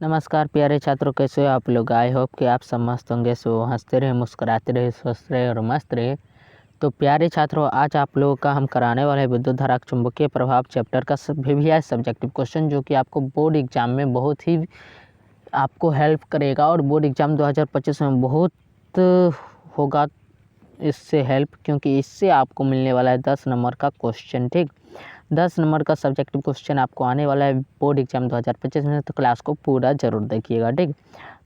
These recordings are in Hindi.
नमस्कार प्यारे छात्रों, कैसे हो आप लोग। आई होप कि आप सब मस्त होंगे। सो हंसते रहे, मुस्कुराते रहे, स्वस्थ रहे और मस्त रहे। तो प्यारे छात्रों, आज आप लोगों का हम कराने वाले हैं विद्युत धारा चुंबकीय प्रभाव चैप्टर का VVI सब्जेक्टिव क्वेश्चन, जो कि आपको बोर्ड एग्जाम में बहुत ही आपको हेल्प करेगा और बोर्ड एग्जाम 2025 में बहुत होगा इससे हेल्प, क्योंकि इससे आपको मिलने वाला है 10 नंबर का क्वेश्चन। ठीक, 10 नंबर का सब्जेक्टिव क्वेश्चन आपको आने वाला है बोर्ड एग्जाम 2025 में। तो क्लास को पूरा जरूर देखिएगा। ठीक,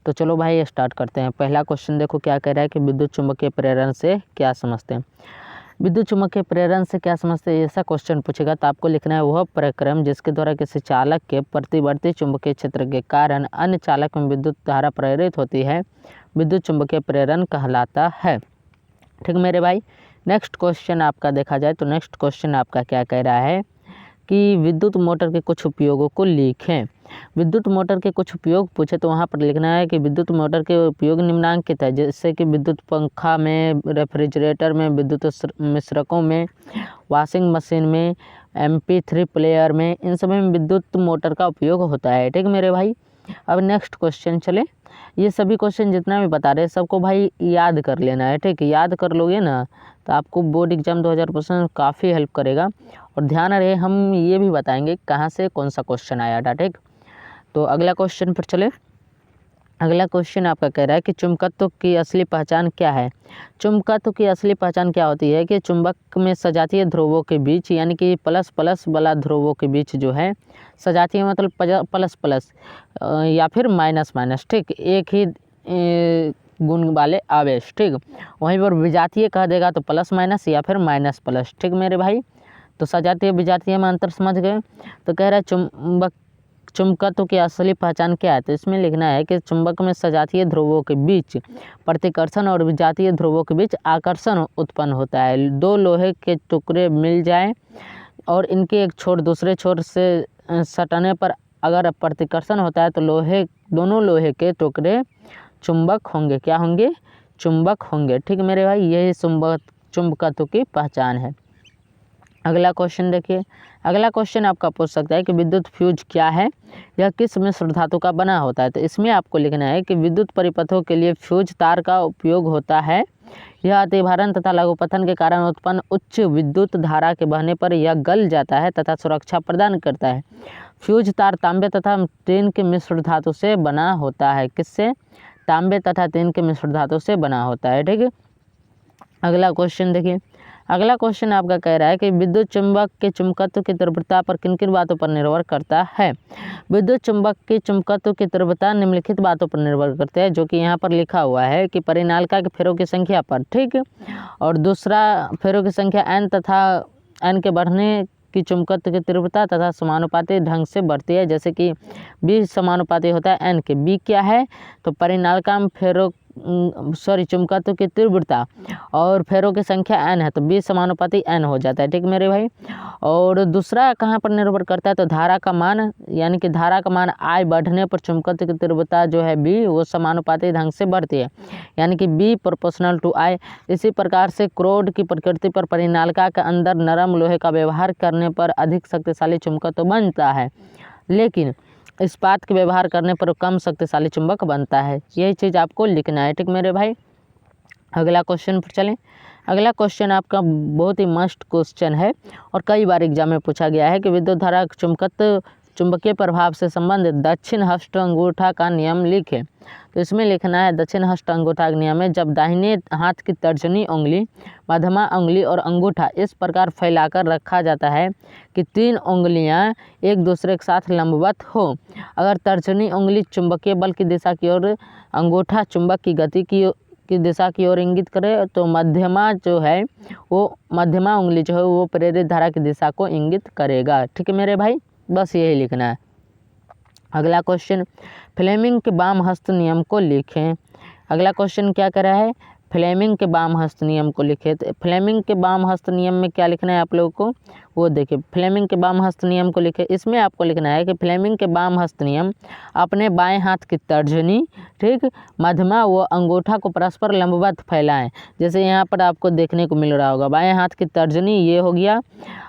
तो चलो भाई स्टार्ट करते हैं। पहला क्वेश्चन देखो क्या कह रहा है कि विद्युत चुम्बकीय प्रेरण से क्या समझते हैं। विद्युत चुम्बकीय प्रेरण से क्या समझते हैं, ऐसा क्वेश्चन पूछेगा तो आपको लिखना है वह प्रक्रम जिसके द्वारा किसी चालक के प्रतिवर्ती चुंबकीय क्षेत्र के कारण अन्य चालक में विद्युत धारा प्रेरित होती है, विद्युत चुम्बकीय प्रेरण कहलाता है। ठीक मेरे भाई, नेक्स्ट क्वेश्चन आपका देखा जाए तो नेक्स्ट क्वेश्चन आपका क्या कह रहा है कि विद्युत मोटर के कुछ उपयोगों को लिखें। विद्युत मोटर के कुछ उपयोग पूछे तो वहाँ पर लिखना है कि विद्युत मोटर के उपयोग निम्नलिखित है, जैसे कि विद्युत पंखा में, रेफ्रिजरेटर में, विद्युत मिश्रकों में, वॉशिंग मशीन में, MP3 प्लेयर में, इन सब में विद्युत मोटर का उपयोग होता है। ठीक मेरे भाई, अब नेक्स्ट क्वेश्चन चले। ये सभी क्वेश्चन जितना भी बता रहे हैं सबको भाई याद कर लेना है। ठीक, याद कर लोगे ना तो आपको बोर्ड एग्जाम 2025 में काफ़ी हेल्प करेगा। और ध्यान रहे, हम ये भी बताएंगे कहाँ से कौन सा क्वेश्चन आया था। ठीक, तो अगला क्वेश्चन पर चले। अगला क्वेश्चन आपका कह रहा है कि चुंबकत्व की असली पहचान क्या है। चुंबकत्व की असली पहचान क्या होती है कि चुंबक में सजातीय ध्रुवों के बीच, यानी कि प्लस प्लस वाला ध्रुवों के बीच जो है, सजातीय मतलब प्लस प्लस या फिर माइनस माइनस, ठीक, एक ही गुण वाले आवेश। ठीक, वहीं पर विजातीय कह देगा तो प्लस माइनस या फिर माइनस प्लस। ठीक मेरे भाई, तो सजातीय विजातीय में अंतर समझ गए। तो कह रहा है चुंबकत्व की असली पहचान क्या है, तो इसमें लिखना है कि चुंबक में सजातीय ध्रुवों के बीच प्रतिकर्षण और विजातीय ध्रुवों के बीच आकर्षण उत्पन्न होता है। दो लोहे के टुकड़े मिल जाएं और इनके एक छोर दूसरे छोर से सटने पर अगर प्रतिकर्षण होता है तो दोनों लोहे के टुकड़े चुंबक होंगे। क्या होंगे? चुंबक होंगे। ठीक मेरे भाई, यही चुंबकत्व की पहचान है। अगला क्वेश्चन देखिए। अगला क्वेश्चन आपका पूछ सकता है कि विद्युत फ्यूज क्या है, यह किस मिश्र धातु का बना होता है। तो इसमें आपको लिखना है कि विद्युत परिपथों के लिए फ्यूज तार का उपयोग होता है। यह अतिभारण तथा लघुपथन के कारण उत्पन्न उच्च विद्युत धारा के बहने पर यह गल जाता है तथा सुरक्षा प्रदान करता है। फ्यूज तार तांबे तथा टिन के मिश्र धातु से बना होता है। किससे? तांबे तथा टिन के मिश्र धातु से बना होता है। ठीक है, अगला क्वेश्चन देखिए। अगला क्वेश्चन आपका कह रहा है कि विद्युत चुंबक के चुंबकत्व की तीव्रता पर किन किन बातों पर निर्भर करता है। विद्युत चुंबक के चुंबकत्व की तीव्रता निम्नलिखित बातों पर निर्भर करते हैं, जो कि यहाँ पर लिखा हुआ है कि परिनालिका के फेरों की संख्या पर। ठीक, और दूसरा फेरों की संख्या n तथा n के बढ़ने की चुंबकत्व की तीव्रता तथा समानुपाती ढंग से बढ़ती है, जैसे कि B समानुपाती होता है n के। B क्या है? तो परिनालिका में चुंबकत्व की तीव्रता और फेरों की संख्या n है तो B समानुपाती n हो जाता है। ठीक मेरे भाई, और दूसरा कहाँ पर निर्भर करता है तो धारा का मान, यानी कि धारा का मान I बढ़ने पर चुंबकत्व की तीव्रता जो है B वो समानुपाती ढंग से बढ़ती है, यानी कि B प्रोपोर्शनल टू I। इसी प्रकार से क्रोड की प्रकृति पर परिनालिका के अंदर नरम लोहे का व्यवहार करने पर अधिक शक्तिशाली चुंबकत्व बनता है, लेकिन इस्पात के व्यवहार करने पर कम शक्तिशाली चुंबक बनता है। यही चीज़ आपको लिखना है। ठीक मेरे भाई, अगला क्वेश्चन पर चलें। अगला क्वेश्चन आपका बहुत ही मस्त क्वेश्चन है और कई बार एग्जाम में पूछा गया है कि विद्युत धारा चुंबकीय प्रभाव से संबंधित दक्षिण हस्त अंगूठा का नियम लिखें। तो इसमें लिखना है दक्षिण हस्त अंगूठा का नियम है, जब दाहिने हाथ की तर्जनी उंगली, मध्यमा उंगली और अंगूठा इस प्रकार फैलाकर रखा जाता है कि 3 उंगलियां एक दूसरे के साथ लंबवत हो। अगर तर्जनी उंगली चुंबकीय बल की दिशा की ओर, अंगूठा चुंबक की गति की दिशा की ओर इंगित करे, तो मध्यमा उंगली जो है वो प्रेरित धारा की दिशा को इंगित करेगा। ठीक है मेरे भाई, बस यही लिखना है। अगला क्वेश्चन, फ्लेमिंग के वाम हस्त नियम को लिखें। अगला क्वेश्चन क्या कर रहा है, फ्लेमिंग के वाम हस्त नियम को लिखे थे। फ्लेमिंग के वाम हस्त नियम में क्या लिखना है आप लोगों को, वो देखिए फ्लेमिंग के वाम हस्त नियम को लिखे। इसमें आपको लिखना है कि फ्लेमिंग के वाम हस्त नियम अपने बाएं हाथ की तर्जनी, ठीक, मध्यमा व अंगूठा को परस्पर लंबवत फैलाएं। जैसे यहाँ पर आपको देखने को मिल रहा होगा, बाएं हाथ की तर्जनी ये हो गया,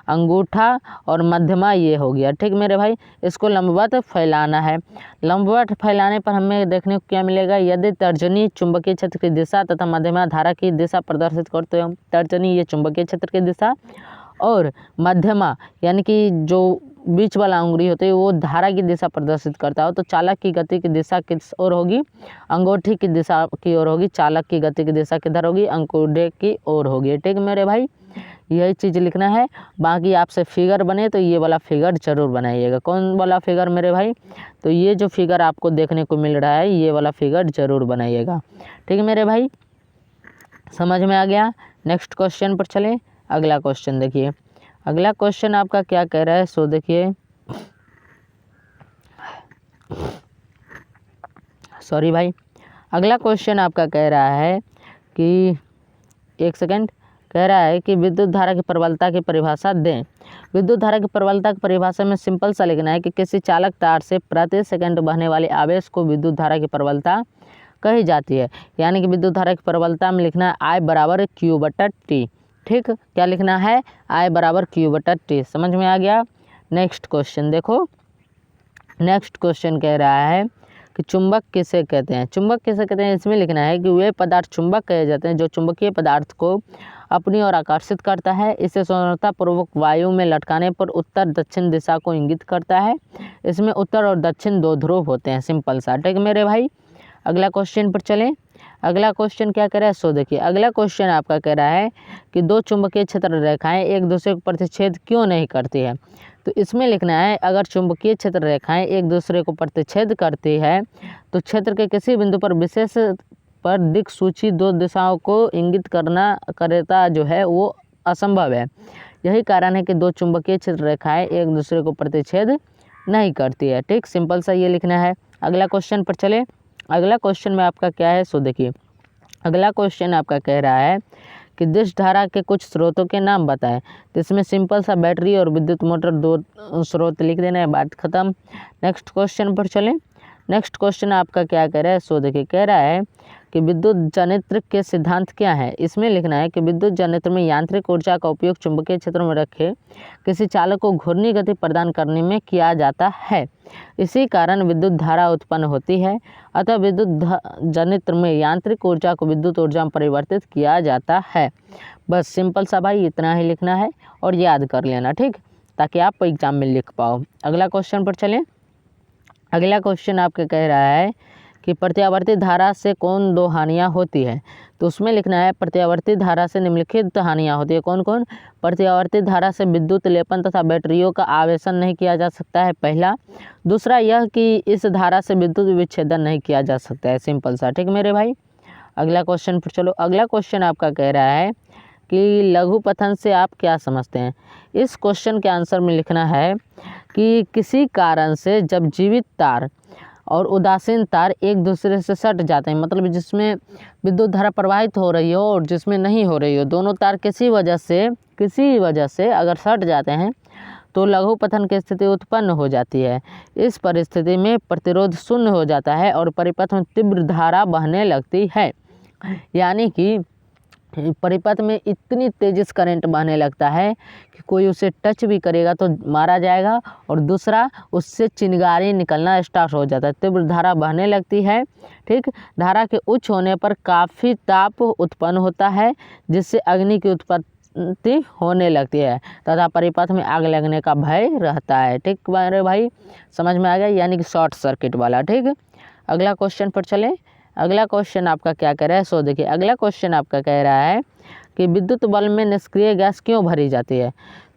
अंगूठा और मध्यमा ये हो गया, ठीक मेरे भाई। इसको लंबवत फैलाना है। लंबवत फैलाने पर हमें देखने को क्या मिलेगा, यदि तर्जनी चुंबकीय क्षेत्र की दिशा तथा मध्यमा धारा की दिशा प्रदर्शित करते हो। तर्जनी ये चुंबकीय क्षेत्र की दिशा और मध्यमा यानी कि जो बीच वाला अंगुली होती है वो धारा की दिशा प्रदर्शित करता हो। तो चालक की गति की दिशा किस ओर होगी, अंगूठी की दिशा की ओर होगी। चालक की गति की दिशा किधर होगी, अंगूठे की ओर होगी, ठीक मेरे भाई। यही चीज़ लिखना है। बाकी आपसे फिगर बने तो ये वाला फिगर जरूर बनाइएगा। कौन वाला फिगर मेरे भाई, तो ये जो फिगर आपको देखने को मिल रहा है ये वाला फिगर जरूर बनाइएगा, ठीक मेरे भाई। समझ में आ गया। नेक्स्ट क्वेश्चन पर चले। अगला क्वेश्चन देखिए, अगला क्वेश्चन आपका क्या कह रहा है, सो देखिए, सॉरी भाई, अगला क्वेश्चन आपका कह रहा है कि एक सेकंड, कह रहा है कि विद्युत धारा की प्रबलता की परिभाषा दें। विद्युत धारा की प्रबलता की परिभाषा में सिंपल सा लिखना है कि किसी चालक तार से प्रति सेकंड बहने वाले आवेश को विद्युत धारा की प्रबलता कही जाती है। यानी कि विद्युत धारा की प्रबलता में लिखना है I बराबर Q/T, ठीक। क्या लिखना है, I बराबर Q/T। समझ में आ गया। नेक्स्ट क्वेश्चन देखो, नेक्स्ट क्वेश्चन कह रहा है कि चुंबक किसे कहते हैं। चुंबक किसे कहते हैं, इसमें लिखना है कि वे पदार्थ चुंबक कहे जाते हैं जो चुंबकीय पदार्थ को अपनी ओर आकर्षित करता है। इसे स्वतंत्रतापूर्वक वायु में लटकाने पर उत्तर दक्षिण दिशा को इंगित करता है। इसमें उत्तर और दक्षिण दो ध्रुव होते हैं, सिंपल सा, ठीक मेरे भाई। अगला क्वेश्चन पर चलें। अगला क्वेश्चन क्या कह रहा है, सो देखिए, अगला क्वेश्चन आपका कह रहा है कि दो चुंबकीय क्षेत्र रेखाएं एक दूसरे को प्रतिच्छेद क्यों नहीं करती है। तो इसमें लिखना है अगर चुंबकीय क्षेत्र रेखाएं एक दूसरे को प्रतिच्छेद करती है तो क्षेत्र के किसी बिंदु पर विशेष पर दिक् सूची दो दिशाओं को इंगित करता जो है वो असंभव है। यही कारण है कि दो चुंबकीय क्षेत्र रेखाएं एक दूसरे को प्रतिच्छेद नहीं करती है, ठीक। सिंपल सा ये लिखना है। अगला क्वेश्चन पर चले। अगला क्वेश्चन में आपका क्या है, सो देखिए, अगला क्वेश्चन आपका कह रहा है कि दिश धारा के कुछ स्रोतों के नाम बताएं। तो इसमें सिंपल सा बैटरी और विद्युत मोटर दो स्रोत लिख देना है, बात खत्म। नेक्स्ट क्वेश्चन पर चलें। नेक्स्ट क्वेश्चन आपका क्या कह रहा है, सो देखिए, कह रहा है कि विद्युत जनित्र के सिद्धांत क्या है। इसमें लिखना है कि विद्युत जनित्र में यांत्रिक ऊर्जा का उपयोग चुंबकीय क्षेत्र में रखे किसी चालक को घूर्णी गति प्रदान करने में किया जाता है। इसी कारण विद्युत धारा उत्पन्न होती है। अतः विद्युत जनित्र में यांत्रिक ऊर्जा को विद्युत ऊर्जा में परिवर्तित किया जाता है। बस सिंपल सा भाई इतना ही लिखना है और याद कर लेना, ठीक, ताकि आप एग्जाम में लिख पाओ। अगला क्वेश्चन पर चलें। अगला क्वेश्चन आपके कह रहा है कि प्रत्यावर्ती धारा से कौन दो हानियाँ होती है। तो उसमें लिखना है प्रत्यावर्ती धारा से निम्नलिखित हानियाँ होती है। कौन कौन, प्रत्यावर्ती धारा से विद्युत लेपन तथा बैटरियों का आवेशन नहीं किया जा सकता है, पहला। दूसरा यह कि इस धारा से विद्युत विच्छेदन नहीं किया जा सकता है, सिंपल सा, ठीक मेरे भाई। अगला क्वेश्चन पर चलो। अगला क्वेश्चन आपका कह रहा है कि लघु पथन से आप क्या समझते हैं। इस क्वेश्चन के आंसर में लिखना है कि किसी कारण से जब जीवित तार और उदासीन तार एक दूसरे से सट जाते हैं, मतलब जिसमें विद्युत धारा प्रवाहित हो रही हो और जिसमें नहीं हो रही हो, दोनों तार किसी वजह से अगर सट जाते हैं तो लघु पथन की स्थिति उत्पन्न हो जाती है। इस परिस्थिति में प्रतिरोध शून्य हो जाता है और परिपथ में तीव्र धारा बहने लगती है। यानी कि परिपथ में इतनी तेजी से करंट बहने लगता है कि कोई उसे टच भी करेगा तो मारा जाएगा, और दूसरा उससे चिंगारी निकलना स्टार्ट हो जाता है, तीव्र धारा बहने लगती है, ठीक। धारा के उच्च होने पर काफ़ी ताप उत्पन्न होता है जिससे अग्नि की उत्पत्ति होने लगती है तथा परिपथ में आग लगने का भय रहता है, ठीक मेरे भाई। समझ में आ गया, यानी कि शॉर्ट सर्किट वाला, ठीक। अगला क्वेश्चन पर चलें। अगला क्वेश्चन आपका क्या कह रहा है, सो देखिए, अगला क्वेश्चन आपका कह रहा है कि विद्युत बल्ब में निष्क्रिय गैस क्यों भरी जाती है।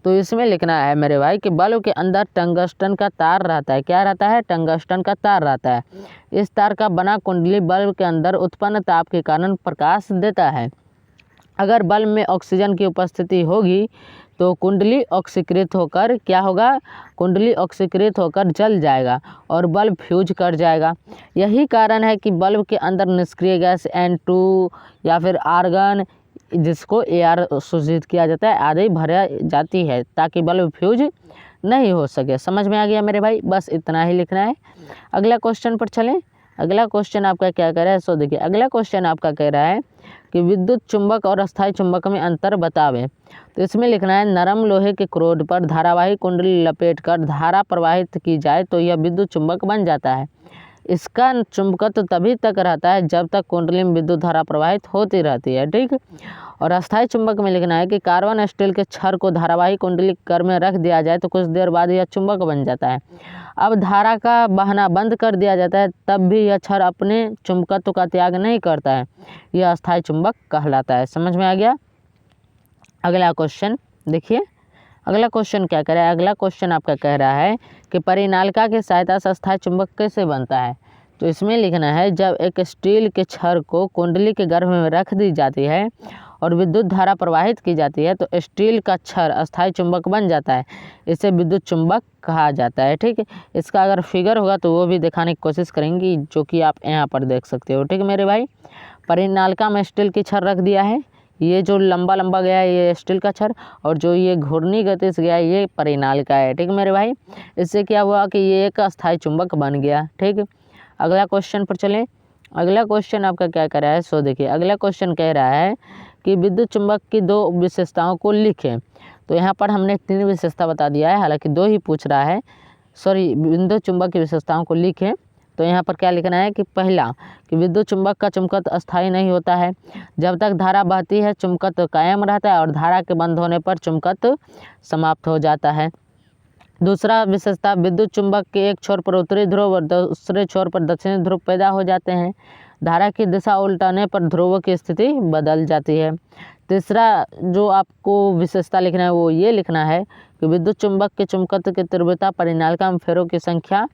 तो इसमें लिखना है मेरे भाई कि बल्ब के अंदर टंगस्टन का तार रहता है। क्या रहता है, टंगस्टन का तार रहता है। इस तार का बना कुंडली बल्ब के अंदर उत्पन्न ताप के कारण प्रकाश देता है। अगर बल्ब में ऑक्सीजन की उपस्थिति होगी तो कुंडली ऑक्सीकृत होकर क्या होगा, कुंडली ऑक्सीकृत होकर जल जाएगा और बल्ब फ्यूज कर जाएगा। यही कारण है कि बल्ब के अंदर निष्क्रिय गैस N2 या फिर आर्गन, जिसको AR सूचित किया जाता है, आदि भरा जाती है ताकि बल्ब फ्यूज नहीं हो सके। समझ में आ गया मेरे भाई, बस इतना ही लिखना है। अगला क्वेश्चन पर चलें। अगला क्वेश्चन आपका क्या कह रहा है, सो देखिए अगला क्वेश्चन आपका कह रहा है कि विद्युत चुंबक और अस्थायी चुंबक में अंतर बतावें। तो इसमें लिखना है नरम लोहे के क्रोध पर धारावाही कुंडली लपेटकर धारा प्रवाहित की जाए तो यह विद्युत चुंबक बन जाता है। इसका चुंबकत्व तभी तक रहता है जब तक कुंडली में विद्युत धारा प्रवाहित होती रहती है, ठीक। और अस्थायी चुंबक में लिखना है कि कार्बन स्टील के छड़ को धारावाही कुंडली कर में रख दिया जाए तो कुछ देर बाद यह चुंबक बन जाता है। अब धारा का बहना बंद कर दिया जाता है तब भी यह छड़ अपने चुंबकत्व का त्याग नहीं करता है, यह अस्थायी चुंबक कहलाता है। समझ में आ गया। अगला क्वेश्चन देखिए, अगला क्वेश्चन क्या कह रहा है। अगला क्वेश्चन आपका कह रहा है कि परिनालिका की सहायता से अस्थायी चुंबक कैसे बनता है। तो इसमें लिखना है जब एक स्टील के छड़ को कुंडली के गर्भ में रख दी जाती है और विद्युत धारा प्रवाहित की जाती है तो स्टील का छड़ अस्थायी चुंबक बन जाता है, इसे विद्युत चुंबक कहा जाता है, ठीक है। इसका अगर फिगर होगा तो वो भी दिखाने की कोशिश करेंगे, जो कि आप यहाँ पर देख सकते हो, ठीक है मेरे भाई। परिनालिका में स्टील की छड़ रख दिया है, ये जो लंबा लंबा गया है ये स्टील का छड़, और जो ये घूर्णी गति से गया है ये परिनालिका है, ठीक मेरे भाई। इससे क्या हुआ कि ये एक अस्थायी चुंबक बन गया, ठीक। अगला क्वेश्चन पर चलें। अगला क्वेश्चन आपका क्या कह रहा है, सो देखिए अगला क्वेश्चन कह रहा है कि विद्युत चुंबक की 2 विशेषताओं को लिखें। तो यहाँ पर हमने 3 विशेषता बता दिया है, हालांकि 2 ही पूछ रहा है, सॉरी, विद्युत चुंबक की विशेषताओं को लिखें। तो यहाँ पर क्या लिखना है कि पहला कि विद्युत चुंबक का चुंबकत्व अस्थायी नहीं होता है, जब तक धारा बहती है चुंबकत्व कायम रहता है और धारा के बंद होने पर चुंबकत्व समाप्त हो जाता है। दूसरा विशेषता, विद्युत चुंबक के एक छोर पर उत्तरी ध्रुव और दूसरे छोर पर दक्षिणी ध्रुव पैदा हो जाते हैं। धारा की दिशा उल्टाने पर ध्रुवों की स्थिति बदल जाती है। तीसरा जो आपको विशेषता लिखना है वो ये लिखना है कि विद्युत चुंबक के चुंबकत्व की तीव्रता परिनालिका में फेरों की संख्या,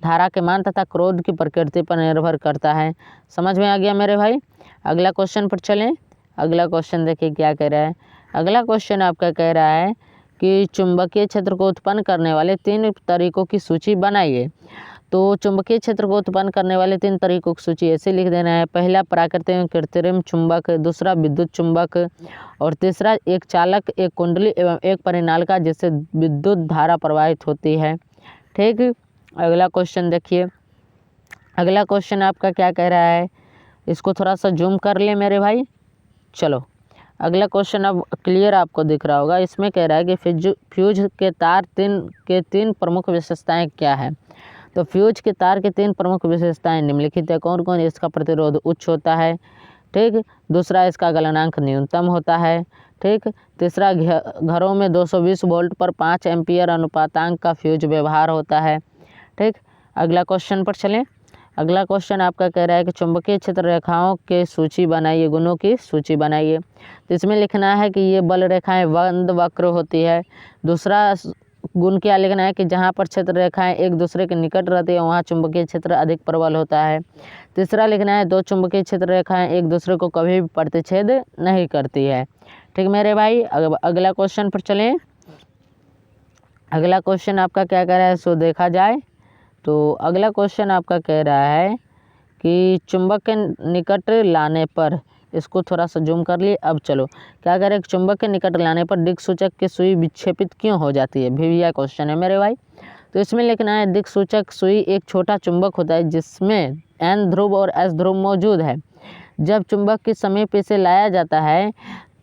धारा के मान तथा क्रोध की प्रकृति पर निर्भर करता है। समझ में आ गया मेरे भाई। अगला क्वेश्चन पर चलें। अगला क्वेश्चन देखिए क्या कह रहा है। अगला क्वेश्चन आपका कह रहा है कि चुंबकीय क्षेत्र को उत्पन्न करने वाले 3 तरीकों की सूची बनाइए। तो चुंबकीय क्षेत्र को उत्पन्न करने वाले 3 तरीकों की सूची ऐसे लिख देना है। पहला प्राकृतिक एवं कृत्रिम चुंबक, दूसरा विद्युत चुंबक, और तीसरा एक चालक, एक कुंडली एवं एक परिनालिका जिससे विद्युत धारा प्रवाहित होती है, ठीक। अगला क्वेश्चन देखिए। अगला क्वेश्चन आपका क्या कह रहा है, इसको थोड़ा सा जूम कर ले मेरे भाई। चलो अगला क्वेश्चन अब क्लियर आपको दिख रहा होगा। इसमें कह रहा है कि फ्यूज के तार के 3 प्रमुख विशेषताएं क्या है। तो फ्यूज के तार के 3 प्रमुख विशेषताएं निम्नलिखित है। कौन कौन? इसका प्रतिरोध उच्च होता है, ठीक। दूसरा इसका गलनांक न्यूनतम होता है, ठीक। तीसरा घरों में 220 वोल्ट पर 5 एम्पियर अनुपातांक का फ्यूज व्यवहार होता है, ठीक। अगला क्वेश्चन पर चलें। अगला क्वेश्चन आपका कह रहा है कि चुंबकीय क्षेत्र रेखाओं की सूची बनाइए, गुणों की सूची बनाइए। तो इसमें लिखना है कि ये बल रेखाएं बंद वक्र होती है। दूसरा गुण क्या लिखना है कि जहाँ पर क्षेत्र रेखाएं एक दूसरे के निकट रहती है वहाँ चुंबकीय क्षेत्र अधिक प्रबल होता है। तीसरा लिखना है 2 चुंबकीय क्षेत्र रेखाएं एक दूसरे को कभी भी प्रतिच्छेद नहीं करती है, ठीक मेरे भाई। अगला क्वेश्चन पर चलें। अगला क्वेश्चन आपका क्या कह रहा है, सो देखा जाए तो अगला क्वेश्चन आपका कह रहा है कि चुंबक के निकट लाने पर, इसको थोड़ा सा जूम कर लिए। अब चलो क्या करें, चुंबक के निकट लाने पर दिक्सूचक की सुई विक्षेपित क्यों हो जाती है, भी यह क्वेश्चन है मेरे भाई। तो इसमें लिखना है दिक्सूचक सुई एक छोटा चुंबक होता है जिसमें N ध्रुव और S ध्रुव मौजूद है। जब चुंबक के समीप इसे लाया जाता है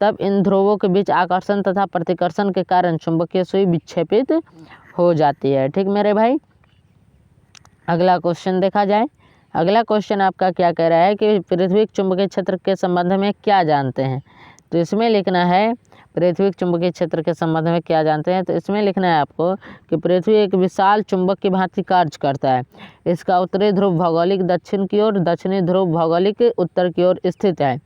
तब इन ध्रुवों के बीच आकर्षण तथा प्रतिकर्षण के कारण चुंबकीय सुई विक्षेपित हो जाती है, ठीक मेरे भाई। अगला क्वेश्चन देखा जाए। अगला क्वेश्चन आपका क्या कह रहा है कि पृथ्वी के चुंबकीय क्षेत्र के संबंध में क्या जानते हैं। तो इसमें लिखना है पृथ्वी के चुंबकीय क्षेत्र के संबंध में क्या जानते हैं। तो इसमें लिखना है आपको कि पृथ्वी एक विशाल चुंबक की भांति कार्य करता है। इसका उत्तरी ध्रुव भौगोलिक दक्षिण की ओर, दक्षिणी ध्रुव भौगोलिक उत्तर की ओर स्थित है।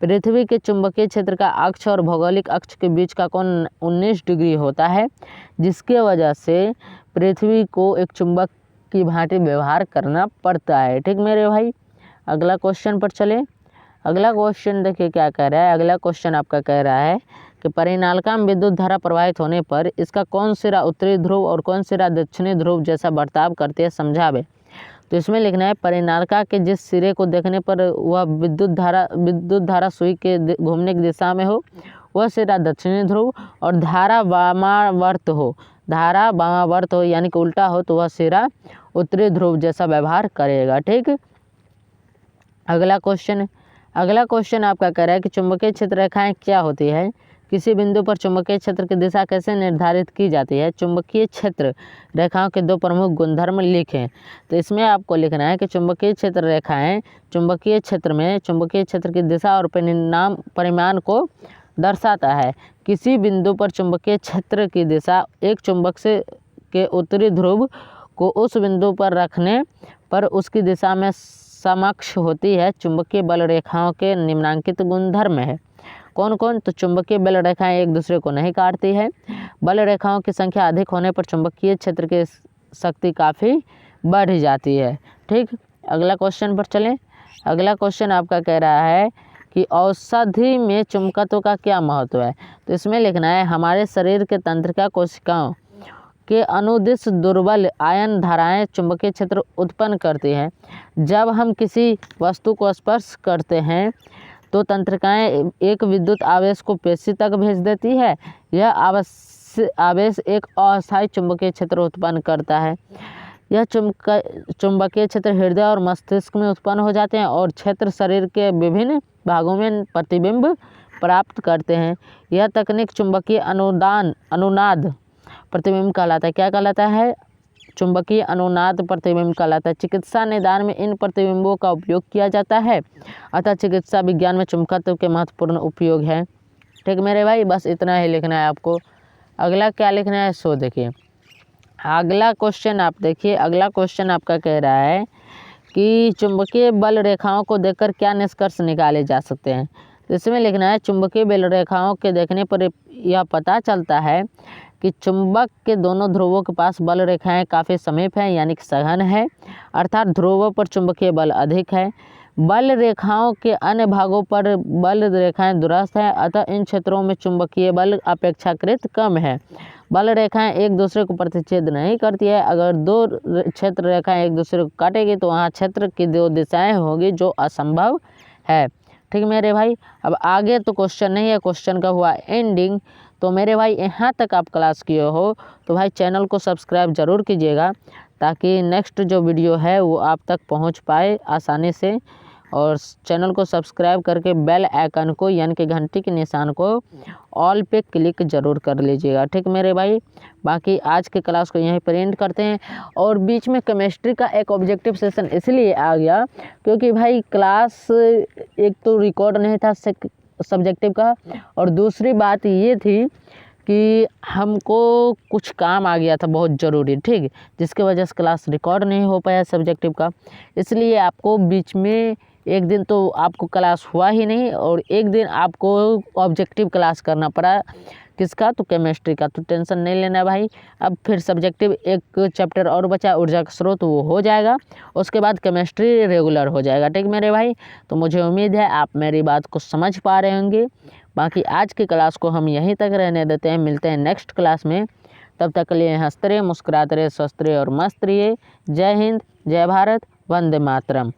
पृथ्वी के चुंबकीय क्षेत्र का अक्ष और भौगोलिक अक्ष के बीच का कोण 19 डिग्री होता है, जिसके वजह से पृथ्वी को एक चुंबक की भांति व्यवहार करना पड़ता है, ठीक मेरे भाई। अगला क्वेश्चन पर चले। अगला क्वेश्चन देखिए क्या कह रहा है। अगला क्वेश्चन आपका कह रहा है कि परिनालिका में विद्युत धारा प्रवाहित होने पर इसका कौन सिरा उत्तरी ध्रुव और कौन सिरा दक्षिणी ध्रुव जैसा बर्ताव करती है, समझावे। तो इसमें लिखना है परिनालिका के जिस सिरे को देखने पर वह विद्युत धारा सुई के घूमने की दिशा में हो वह सिरा दक्षिणी ध्रुव, और धारा वामावर्त हो यानी कि उल्टा हो तो वह सिरा उत्तरी ध्रुव जैसा व्यवहार करेगा। ठीक। अगला क्वेश्चन आपका कह रहा है कि चुंबकीय क्षेत्र रेखाएं क्या होती है, किसी बिंदु पर चुंबकीय क्षेत्र की दिशा कैसे निर्धारित की जाती है, चुंबकीय क्षेत्र रेखाओं के 2 प्रमुख गुणधर्म लिखें। तो इसमें आपको लिखना है कि चुंबकीय क्षेत्र रेखाएं चुंबकीय क्षेत्र में चुंबकीय क्षेत्र की दिशा और परिमाण को दर्शाता है। किसी बिंदु पर चुंबकीय क्षेत्र की दिशा एक चुंबक के उत्तरी ध्रुव को उस बिंदु पर रखने पर उसकी दिशा में समक्ष होती है। चुंबकीय बल रेखाओं के निम्नलिखित गुणधर्म है। कौन कौन? तो चुंबकीय बल रेखाएं एक दूसरे को नहीं काटती है। बल रेखाओं की संख्या अधिक होने पर चुंबकीय क्षेत्र की शक्ति काफ़ी बढ़ जाती है। ठीक। अगला क्वेश्चन पर चलें। अगला क्वेश्चन आपका कह रहा है कि औषधि में चुंबकत्व का क्या महत्व है। तो इसमें लिखना है हमारे शरीर के तंत्रिका कोशिकाओं के अनुदिश दुर्बल आयन धाराएं चुंबकीय क्षेत्र उत्पन्न करती हैं। जब हम किसी वस्तु को स्पर्श करते हैं तो तंत्रिकाएं एक विद्युत आवेश को पेशी तक भेज देती है। यह आवेश एक अस्थायी चुंबकीय क्षेत्र उत्पन्न करता है। यह चुंबकीय क्षेत्र हृदय और मस्तिष्क में उत्पन्न हो जाते हैं और क्षेत्र शरीर के विभिन्न भागों में प्रतिबिंब प्राप्त करते हैं। यह तकनीक चुंबकीय अनुनाद प्रतिबिंब कहलाता है। क्या कहलाता है? चुंबकीय अनुनाद प्रतिबिंब कहलाता है। चिकित्सा निदान में इन प्रतिबिंबों का उपयोग किया जाता है, अतः चिकित्सा विज्ञान में चुंबकत्व के महत्वपूर्ण उपयोग है। ठीक मेरे भाई, बस इतना ही लिखना है आपको। अगला क्या लिखना है सो देखिए। अगला क्वेश्चन आप देखिए। अगला क्वेश्चन आपका कह रहा है कि चुंबकीय बल रेखाओं को देखकर क्या निष्कर्ष निकाले जा सकते हैं। तो इसमें लिखना है चुंबकीय बल रेखाओं के देखने पर यह पता चलता है कि चुंबक के दोनों ध्रुवों के पास बल रेखाएं काफ़ी समीप हैं यानी कि सघन है, अर्थात ध्रुवों पर चुंबकीय बल अधिक है। बल रेखाओं के अन्य भागों पर बल रेखाएं दूरस्थ हैं, अतः इन क्षेत्रों में चुंबकीय बल अपेक्षाकृत कम है। बल रेखाएं एक दूसरे को प्रतिच्छेद नहीं करती है। अगर 2 क्षेत्र रेखाएं एक दूसरे को काटेगी तो वहाँ क्षेत्र की 2 दिशाएं होगी जो असंभव है। ठीक मेरे भाई, अब आगे तो क्वेश्चन नहीं है, क्वेश्चन का हुआ एंडिंग। तो मेरे भाई यहाँ तक आप क्लास किए हो तो भाई चैनल को सब्सक्राइब ज़रूर कीजिएगा ताकि नेक्स्ट जो वीडियो है वो आप तक पहुँच पाए आसानी से। और चैनल को सब्सक्राइब करके बेल आइकन को यानी कि घंटी के निशान को ऑल पे क्लिक ज़रूर कर लीजिएगा। ठीक मेरे भाई, बाकी आज के क्लास को यहीं पर एंड करते हैं। और बीच में केमिस्ट्री का एक ऑब्जेक्टिव सेशन इसलिए आ गया क्योंकि भाई क्लास एक तो रिकॉर्ड नहीं था सब्जेक्टिव का, और दूसरी बात ये थी कि हमको कुछ काम आ गया था बहुत ज़रूरी, ठीक, जिसकी वजह से क्लास रिकॉर्ड नहीं हो पाया सब्जेक्टिव का। इसलिए आपको बीच में एक दिन तो आपको क्लास हुआ ही नहीं और एक दिन आपको ऑब्जेक्टिव क्लास करना पड़ा। किसका? तो केमिस्ट्री का। तो टेंशन नहीं लेना भाई, अब फिर सब्जेक्टिव एक चैप्टर और बचा ऊर्जा का स्रोत, वो हो जाएगा, उसके बाद केमिस्ट्री रेगुलर हो जाएगा। ठीक मेरे भाई, तो मुझे उम्मीद है आप मेरी बात को समझ पा रहे होंगे। बाकी आज की क्लास को हम यहीं तक रहने देते हैं, मिलते हैं नेक्स्ट क्लास में। तब तक के लिए हंसते रहिए, मुस्कुराते रहिए, स्वस्थ रहिए और मस्त रहिए। जय हिंद, जय भारत, वंदे मातरम।